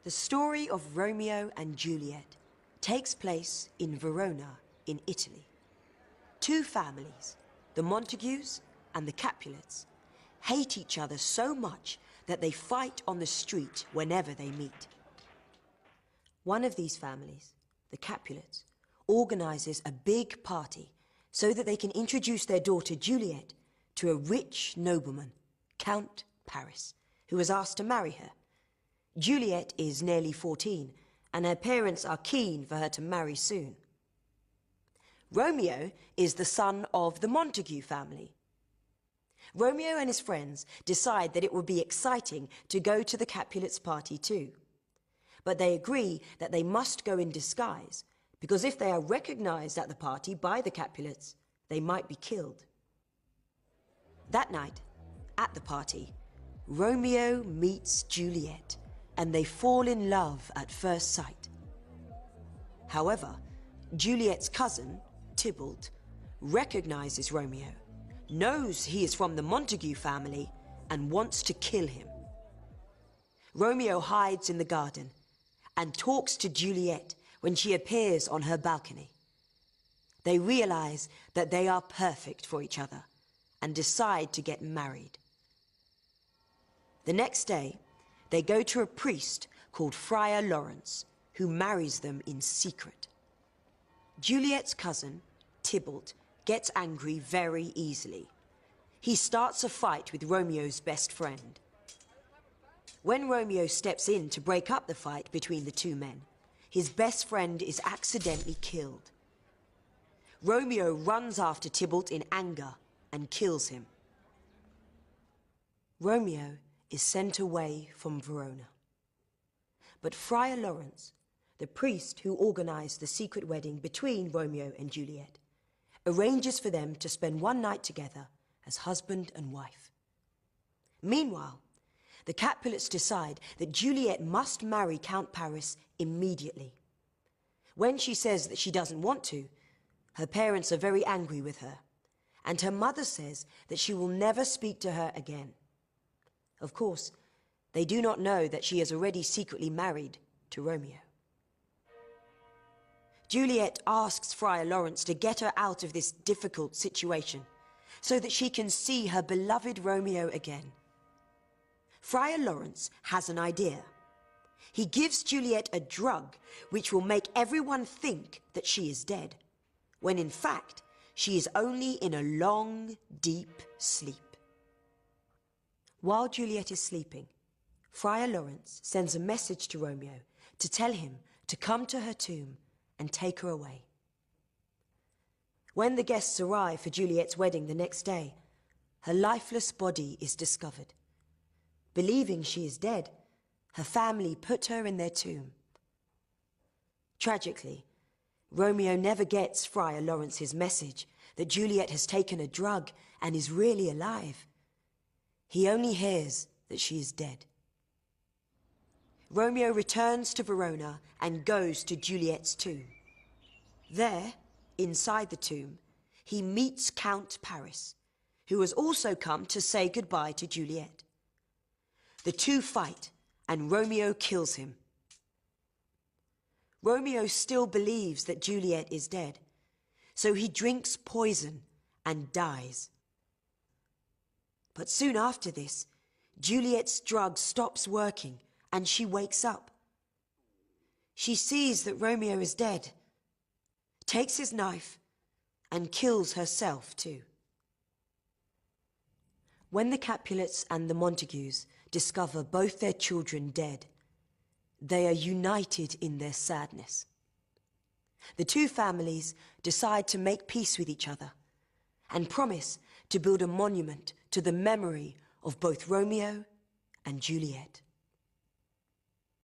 The story of Romeo and Juliet takes place in Verona, in Italy. Two families, the Montagues and the Capulets, hate each other so much that they fight on the street whenever they meet. One of these families, the Capulets, organizes a big party so that they can introduce their daughter Juliet to a rich nobleman, Count Paris, who has asked to marry her. Juliet is nearly 14, and her parents are keen for her to marry soon. Romeo is the son of the Montague family. Romeo and his friends decide that it would be exciting to go to the Capulets' party too. But they agree that they must go in disguise, because if they are recognized at the party by the Capulets, they might be killed. That night, at the party, Romeo meets Juliet, and they fall in love at first sight. However, Juliet's cousin, Tybalt, recognizes Romeo, knows he is from the Montague family, and wants to kill him. Romeo hides in the garden and talks to Juliet when she appears on her balcony. They realize that they are perfect for each other and decide to get married. The next day, they go to a priest called Friar Lawrence, who marries them in secret. Juliet's cousin, Tybalt, gets angry very easily. He starts a fight with Romeo's best friend. When Romeo steps in to break up the fight between the two men, his best friend is accidentally killed. Romeo runs after Tybalt in anger and kills him. Romeo is sent away from Verona. But Friar Lawrence, the priest who organized the secret wedding between Romeo and Juliet, arranges for them to spend one night together as husband and wife. Meanwhile, the Capulets decide that Juliet must marry Count Paris immediately. When she says that she doesn't want to, her parents are very angry with her, and her mother says that she will never speak to her again. Of course, they do not know that she is already secretly married to Romeo. Juliet asks Friar Lawrence to get her out of this difficult situation so that she can see her beloved Romeo again. Friar Lawrence has an idea. He gives Juliet a drug which will make everyone think that she is dead, when in fact she is only in a long, deep sleep. While Juliet is sleeping, Friar Lawrence sends a message to Romeo to tell him to come to her tomb and take her away. When the guests arrive for Juliet's wedding the next day, her lifeless body is discovered. Believing she is dead, her family put her in their tomb. Tragically, Romeo never gets Friar Lawrence's message that Juliet has taken a drug and is really alive. He only hears that she is dead. Romeo returns to Verona and goes to Juliet's tomb. There, inside the tomb, he meets Count Paris, who has also come to say goodbye to Juliet. The two fight, and Romeo kills him. Romeo still believes that Juliet is dead, so he drinks poison and dies. But soon after this, Juliet's drug stops working and she wakes up. She sees that Romeo is dead, takes his knife, and kills herself too. When the Capulets and the Montagues discover both their children dead, they are united in their sadness. The two families decide to make peace with each other and promise to build a monument to the memory of both Romeo and Juliet.